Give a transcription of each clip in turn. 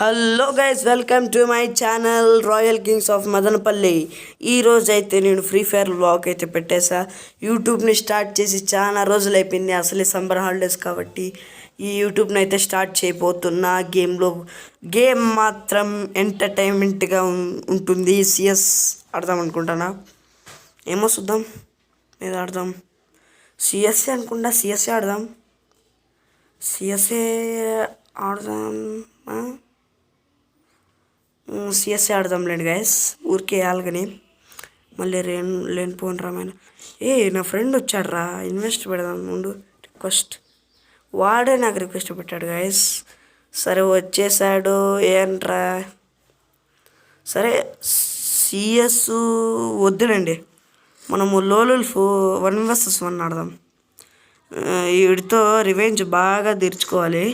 Hello guys, welcome to my channel royal Kings of Madanapalle. ఈరోజు అయితే నేను ఫ్రీ ఫైర్ వ్లాగ్ అయితే పెట్టేసా. యూట్యూబ్ని స్టార్ట్ చేసి చాలా రోజులు అయిపోయింది. అసలే సమ్మర్ హాలిడేస్ కాబట్టి ఈ యూట్యూబ్ని అయితే స్టార్ట్ చేయబోతున్నా. గేమ్ మాత్రం ఎంటర్టైన్మెంట్గా ఉంటుంది. సిఎస్ ఆడదాం అనుకుంటానా, ఏమో చూద్దాం. ఏదో ఆడదాం, సిఎస్ఏ అనుకుంటా. సిఎస్ఏ ఆడదాం, సిఎస్ఏ ఆడదాం. సిఎస్ఏ ఆడదాంలేండి గైస్, ఊరికే వేయాలని. మళ్ళీ లేనిపోని రామాయణ. నా ఫ్రెండ్ వచ్చాడు రా, ఇన్వెస్ట్ పెడదాం ముందు. రిక్వెస్ట్ వాడే నాకు రిక్వెస్ట్ పెట్టాడు గైస్. సరే వచ్చేసాడు. ఏంట్రా, సరే సిఎస్ వద్దునండి, మనము లోలుల్ఫ్ 1 vs 1 ఆడదాం. వీడితో రివెంజ్ బాగా తీర్చుకోవాలి.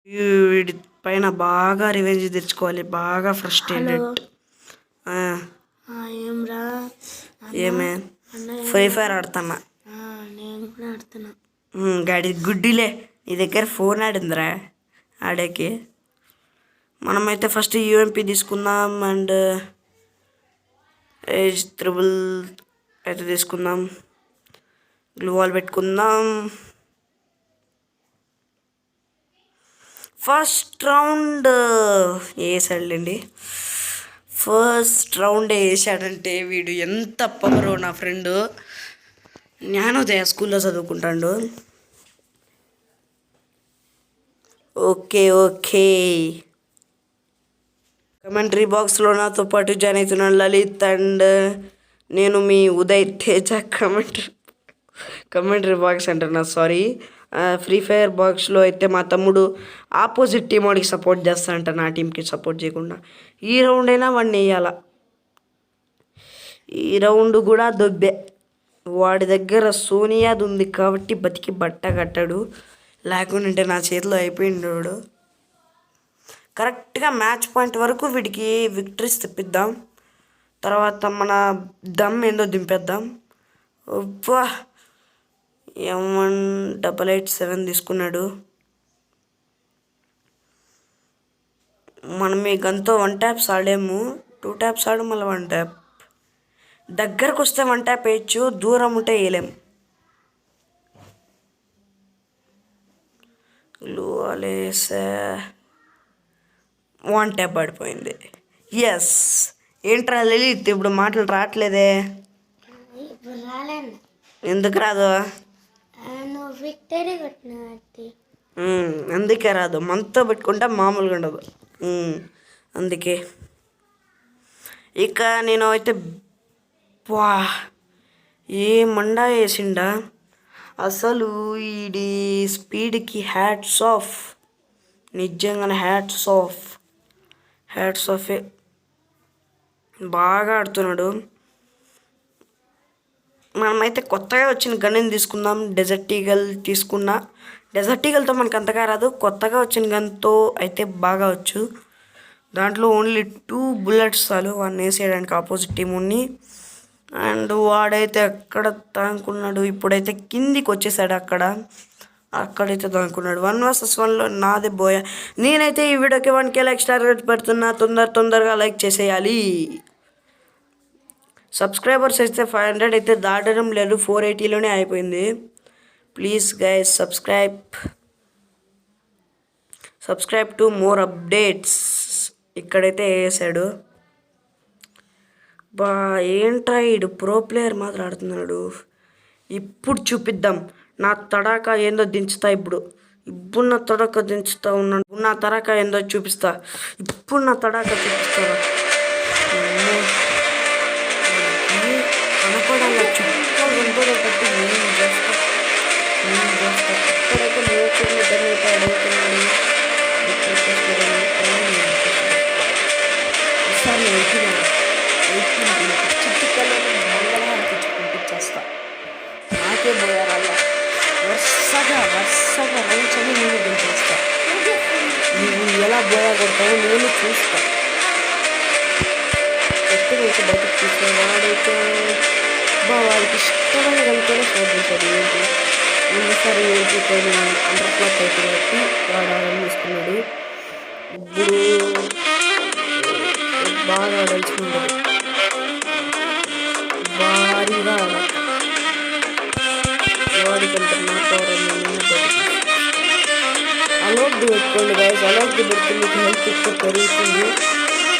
వీడి పైన బాగా రివెంజ్ తెచ్చుకోవాలి. బాగా ఫ్రస్ట్రేటెడ్. ఏమే ఫ్రీ ఫైర్ ఆడుతున్నా. గాడి గుడ్డిలే, నీ దగ్గర ఫోన్ ఆడిందిరా ఆడేకి. మనమైతే ఫస్ట్ యూఎంపీ తీసుకుందాం అండ్ ఏజ్ త్రిబుల్ అయితే తీసుకుందాం. గ్లూవాల్ పెట్టుకుందాం. ఫస్ట్ రౌండ్ వేసాడులేండి. ఫస్ట్ రౌండ్ వేసాడంటే వీడు ఎంత పవరో. నా ఫ్రెండు జ్ఞానోదయ స్కూల్లో చదువుకుంటాడు. ఓకే ఓకే, కమెంటరీ బాక్స్లో నాతో పాటు జాయిన్ అవుతున్నాను లలిత్ అండ్ నేను మీ ఉదయ్ తేజ. కమెంటరీ బాక్స్ అంటున్నా, సారీ. ఫ్రీ ఫైర్ బాక్స్లో అయితే మా తమ్ముడు ఆపోజిట్ టీం వాడికి సపోర్ట్ చేస్తాడంట, నా టీంకి సపోర్ట్ చేయకుండా. ఈ రౌండ్ అయినా వాడిని వేయాల. ఈ రౌండ్ కూడా దొబ్బే. వాడి దగ్గర సోనియాది ఉంది కాబట్టి బతికి బట్ట కట్టాడు. లేకుంటే నా చేతిలో అయిపోయింది వాడు. కరెక్ట్గా మ్యాచ్ పాయింట్ వరకు వీడికి విక్టరీస్ తెప్పిద్దాం. తర్వాత మన దమ్ ఏందో దింపేద్దాం. అబ్బా, M1887 తీసుకున్నాడు. మనం ఈ గన్తో 1 ట్యాప్స్ ఆడాము, 2 ట్యాప్స్ ఆడు, మళ్ళీ 1 ట్యాప్. దగ్గరకు వస్తే 1 ట్యాప్ వేయచ్చు, దూరం ఉంటే వేయలేము. వేసా 1 ట్యాప్ పడిపోయింది. ఎస్. ఏంట్రా లలిత్, ఇప్పుడు మాటలు రావట్లేదే? ఎందుకు రాదు? అందుకే రాదు. మనతో పెట్టుకుంటే మామూలుగా ఉండదు. అందుకే ఇక నేను అయితే ఏ మండా వేసిండా అసలు. ఈడి స్పీడ్కి హ్యాట్స్ ఆఫ్, నిజంగానే హ్యాట్స్ ఆఫే. బాగా ఆడుతున్నాడు. మనమైతే కొత్తగా వచ్చిన గన్ని తీసుకుందాం. డెజర్ట్ ఈగల్ తీసుకున్నా. డెజర్ట్ ఈగల్తో మనకు అంతగా రాదు. కొత్తగా వచ్చిన గన్తో అయితే బాగా వచ్చు. దాంట్లో ఓన్లీ 2 bullets చాలు వాడిని వేసేయడానికి ఆపోజిట్ టీముని. అండ్ వాడైతే అక్కడ దానుకున్నాడు. ఇప్పుడైతే కిందికి వచ్చేసాడు. అక్కడైతే దానుకున్నాడు. 1 vs 1లో నాదే బోయా. నేనైతే ఈ వీడియోకి 1K లైక్ స్టార్ రేట్ పెడుతున్నా. తొందరగా లైక్ చేసేయాలి. సబ్స్క్రైబర్స్ అయితే 500 అయితే దాటడం లేదు, 480లోనే అయిపోయింది. Please guys subscribe to more updates. ఇక్కడైతే వేసాడు. ఏంట్రా ఈడు ప్రో ప్లేయర్ మాత్రం ఆడుతున్నాడు. ఇప్పుడు చూపిద్దాం నా తడాకా ఏందో దించుతా. ఇప్పుడు నా తడాకా దించుతా ఉన్నాను. నా తడాకా ఏందో చూపిస్తా. ఇప్పుడు నా తడాకా చూపిస్తారా? కనపడాల చుట్టాలు కనపడేటట్టు నేను చేస్తా. ఇక్కడైతే నేర్చుకుని అడుగుతున్నాడు. ఈసారి చిట్టుకల్లో మంగళహారతి పంపించేస్తా. నాకే పోయారాళ్ళ వరుసగా రైన్స్ అని నేను దించేస్తా. నువ్వు ఎలా బోయా కొడతావో నేను చూస్తా. ఎప్పుడైతే బయటకు చూసిన వాడైతే వాడికి ఇష్టమైన కలిపేనే చూపించాడు. ఏంటి ముందుసారి ఏంటి అండర్ క్లాక్ అయితే వాడు తీసుకున్నాడు. ఇప్పుడు బాగా ఆడాల్సి ఉంటుంది, భారీగా ఆడాలి. వాడికంటే నా పవర్ అలర్ట్ పెట్టుకోండి గైస్. అలర్ట్ పెడితే మీకు హెల్త్ ఎక్కువ పెరుగుతుంది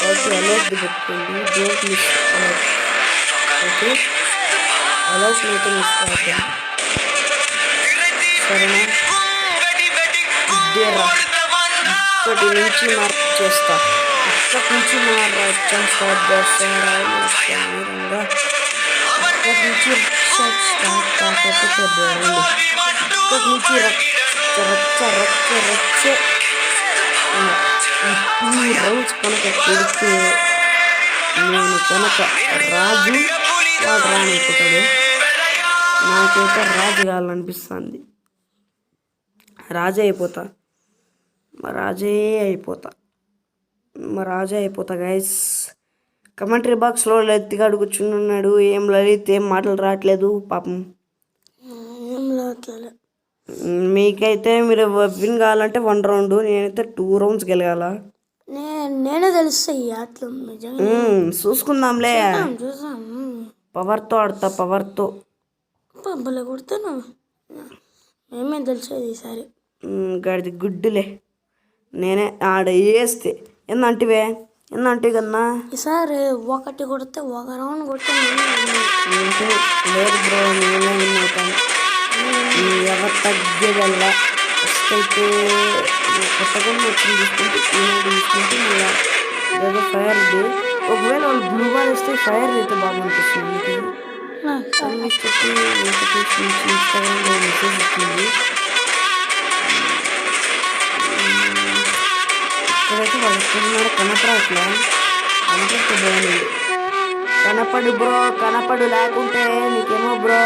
కాబట్టి అలర్ట్ పెట్టుకోండి. Don't miss alert. Okay, alert అయితే మిస్ కావద్దాం, సరేనా? ఇదేరా ఇక్కడి నుంచి మార్క్ చేస్తా, ఇక్కడి నుంచి స్టార్ట్ చేస్తారా? ఇక్కడి నుంచి స్టార్ట్ కాకపోతే బాగుంది. ఇక్కడి నుంచి రచ్చ ఈ రౌండ్స్ కనుక కొడితే నేను కనుక రాజు వాడు రానిపోతాడు. నాకైతే రాజు కావాలనిపిస్తుంది, రాజే అయిపోతా, రాజే అయిపోతా గైస్. కమెంటరీ బాక్స్లో లలిత్గాడు కూర్చున్నాడు. ఏం లలిత్, ఏం మాటలు రావట్లేదు పాపం. మీకైతే మీరు విన్ కావాలంటే 1 రౌండ్, నేనైతే 2 రౌండ్స్ గెలగాల. నేనే తెలుస్తాయి అట్లా చూసుకుందాంలే. పవర్తో ఆడతా, పవర్తో పంపలే కొడతాను. మేమే తెలిసేది ఈసారి. గడిది గుడ్డులే, నేనే ఆడ వేస్తే ఏందంటివే కన్నా ఈసారి 1 కొడితే 1 రౌండ్ కొడితే లేదు బ్రో, నేనే విన్ అవుతాను. ఎవరు తగ్గేదల్లా ఫస్ట్ అయితే కొత్తగా వచ్చింది తీసుకుంటే ఏదో ఫైర్ డే. ఒకవేళ వాళ్ళు బ్లూ బాల్ వేస్తే ఫైర్ అయితే బాగుంటుంది. ఇన్స్టాగ్రామ్లో మెసేజ్ వచ్చింది. ఇక్కడైతే వాళ్ళు ఎక్కడున్నారో కనపడట్లా, కనపడితే బాగుంది. కనపడు బ్రో, కనపడు, లేకుంటే నీకేమో బ్రో.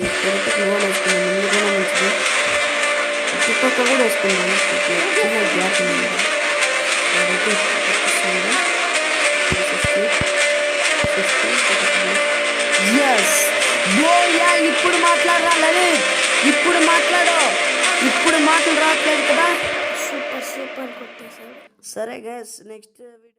ఇక్కడైతే గ్లోవల్ వేసుకున్నాను, ముందుగానే మంచిది. చుట్టుపక్కల కూడా వేసుకున్నాను, చిన్న గ్యాప్ ఉంది. అదైతే ఇప్పుడు మాట్లాడరా లలిత్, ఇప్పుడు మాట్లాడు. ఇప్పుడు మాటలు రావట్లేదు కదా. సూపర్ కొట్టేశాడు. సరే గైస్, నెక్స్ట్ వీడియో.